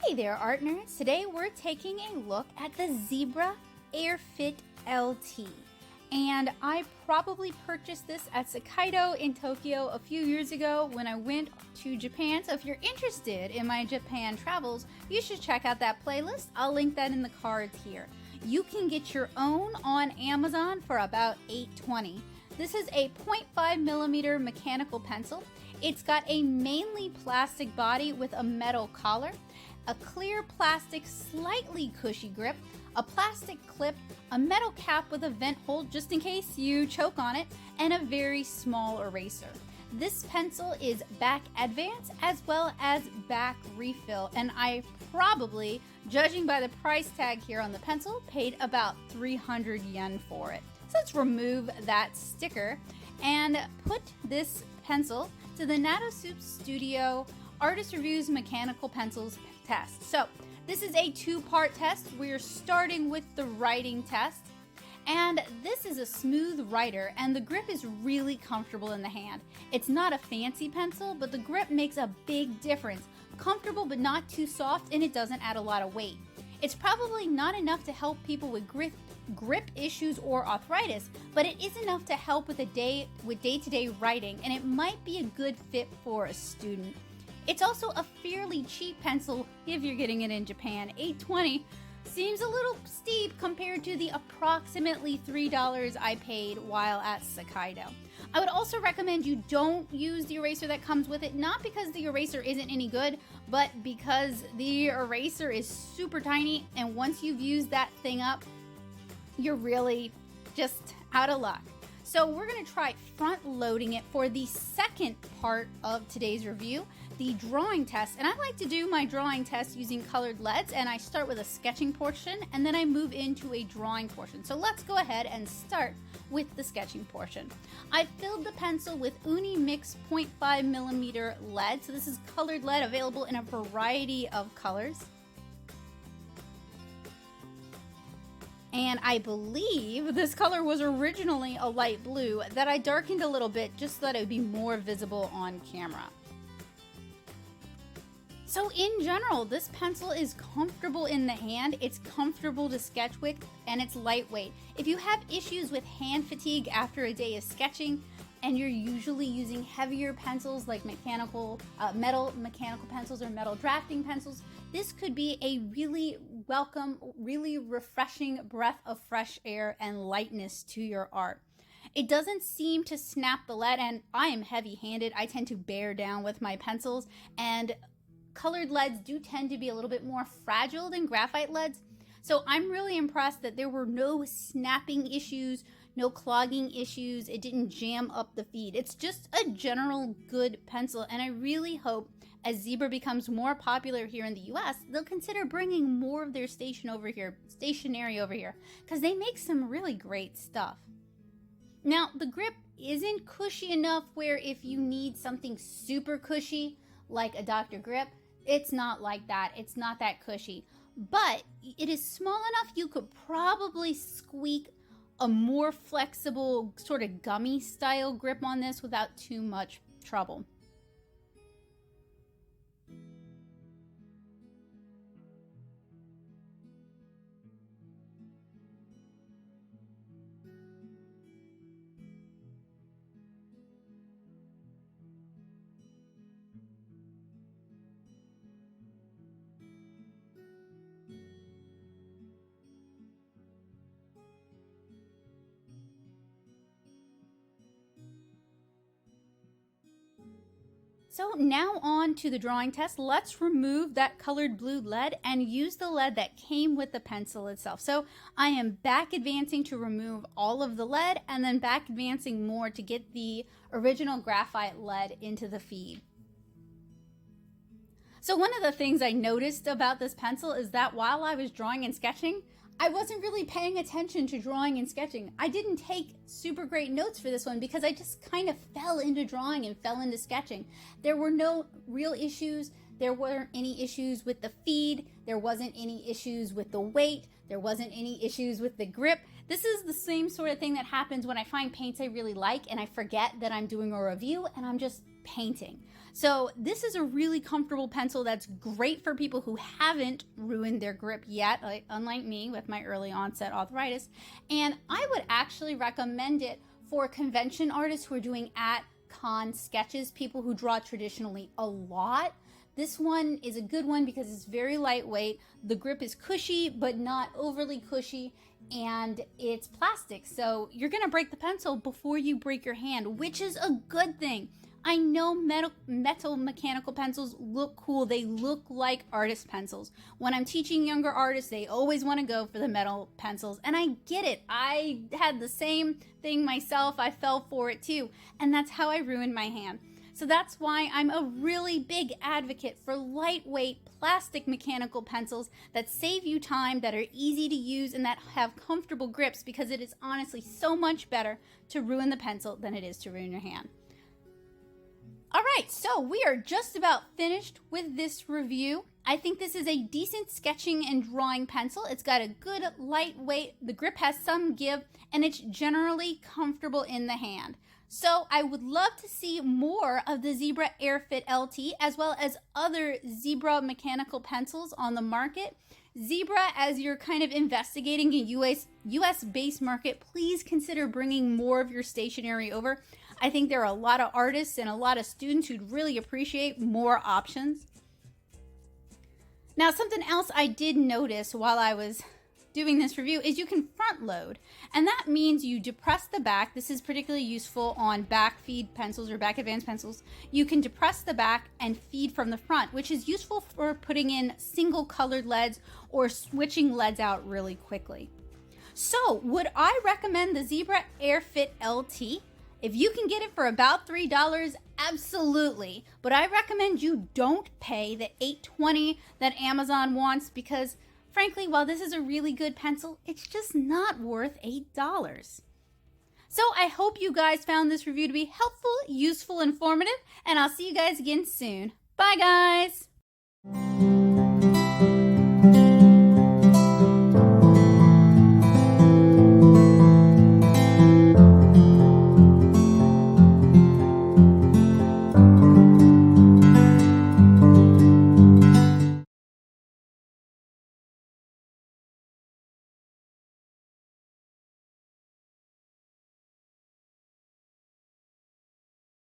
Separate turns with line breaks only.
Hey there, art nerds! Today we're taking a look at the Zebra Airfit Lt. And I probably purchased this at Sekaido in Tokyo a few years ago when I went to Japan. So if you're interested in my Japan travels, you should check out that playlist. I'll link that in the cards here. You can get your own on Amazon for about $8.20. This is a 0.5mm mechanical pencil. It's got a mainly plastic body with a metal collar, a clear plastic slightly cushy grip, a plastic clip, a metal cap with a vent hole just in case you choke on it, and a very small eraser. This pencil is back advance as well as back refill, and I probably, judging by the price tag here on the pencil, paid about 300 yen for it. So let's remove that sticker and put this pencil to the Natosoup Studio Artist Reviews Mechanical Pencils test. So this is a two-part test. We're starting with the writing test. And this is a smooth writer, and the grip is really comfortable in the hand. It's not a fancy pencil, but the grip makes a big difference. Comfortable but not too soft, and it doesn't add a lot of weight. It's probably not enough to help people with grip issues or arthritis, but it is enough to help with day-to-day writing, and it might be a good fit for a student. It's also a fairly cheap pencil if you're getting it in Japan. $8.20 seems a little steep compared to the approximately $3 I paid while at Sekaido. I would also recommend you don't use the eraser that comes with it, not because the eraser isn't any good, but because the eraser is super tiny, and once you've used that thing up, you're really just out of luck. So we're going to try front loading it for the second part of today's review, the drawing test. And I like to do my drawing test using colored leads, and I start with a sketching portion and then I move into a drawing portion. So let's go ahead and start with the sketching portion. I filled the pencil with Uni Mix 0.5mm lead. So this is colored lead available in a variety of colors. And I believe this color was originally a light blue that I darkened a little bit just so that it would be more visible on camera. So in general, this pencil is comfortable in the hand, it's comfortable to sketch with, and it's lightweight. If you have issues with hand fatigue after a day of sketching, and you're usually using heavier pencils like metal mechanical pencils or metal drafting pencils, this could be a really welcome, really refreshing breath of fresh air and lightness to your art. It doesn't seem to snap the lead, and I am heavy-handed. I tend to bear down with my pencils, and colored leads do tend to be a little bit more fragile than graphite leads. So I'm really impressed that there were no snapping issues, no clogging issues. It didn't jam up the feed. It's just a general good pencil, and I really hope as Zebra becomes more popular here in the US, they'll consider bringing more of their stationery over here, because they make some really great stuff. Now, the grip isn't cushy enough where if you need something super cushy, like a Dr. Grip, it's not like that. It's not that cushy. But it is small enough you could probably squeak a more flexible sort of gummy style grip on this without too much trouble. So now on to the drawing test. Let's remove that colored blue lead and use the lead that came with the pencil itself. So I am back advancing to remove all of the lead and then back advancing more to get the original graphite lead into the feed. So one of the things I noticed about this pencil is that while I was drawing and sketching, I wasn't really paying attention to drawing and sketching. I didn't take super great notes for this one because I just kind of fell into drawing and fell into sketching. There were no real issues There weren't any issues with the feed. There wasn't any issues with the weight. There wasn't any issues with the grip. This is the same sort of thing that happens when I find paints I really like and I forget that I'm doing a review and I'm just painting. So this is a really comfortable pencil that's great for people who haven't ruined their grip yet, unlike me with my early onset arthritis. And I would actually recommend it for convention artists who are doing at-con sketches, people who draw traditionally a lot. This one is a good one because it's very lightweight. The grip is cushy, but not overly cushy, and it's plastic. So you're gonna break the pencil before you break your hand, which is a good thing. I know metal mechanical pencils look cool. They look like artist pencils. When I'm teaching younger artists, they always want to go for the metal pencils. And I get it. I had the same thing myself. I fell for it too. And that's how I ruined my hand. So that's why I'm a really big advocate for lightweight plastic mechanical pencils that save you time, that are easy to use, and that have comfortable grips, because it is honestly so much better to ruin the pencil than it is to ruin your hand. All right, so we are just about finished with this review. I think this is a decent sketching and drawing pencil. It's got a good lightweight, the grip has some give, and it's generally comfortable in the hand. So I would love to see more of the Zebra Airfit Lt, as well as other Zebra mechanical pencils on the market. Zebra, as you're kind of investigating a US-based market, please consider bringing more of your stationery over. I think there are a lot of artists and a lot of students who'd really appreciate more options. Now, something else I did notice while I was doing this review is you can front load, and that means you depress the back. This is particularly useful on back feed pencils or back advanced pencils. You can depress the back and feed from the front, which is useful for putting in single colored leads or switching leads out really quickly. So would I recommend the Zebra Airfit Lt? If you can get it for about $3, absolutely. But I recommend you don't pay the $8.20 that Amazon wants, because frankly, while this is a really good pencil, it's just not worth $8. So I hope you guys found this review to be helpful, useful, informative, and I'll see you guys again soon. Bye, guys!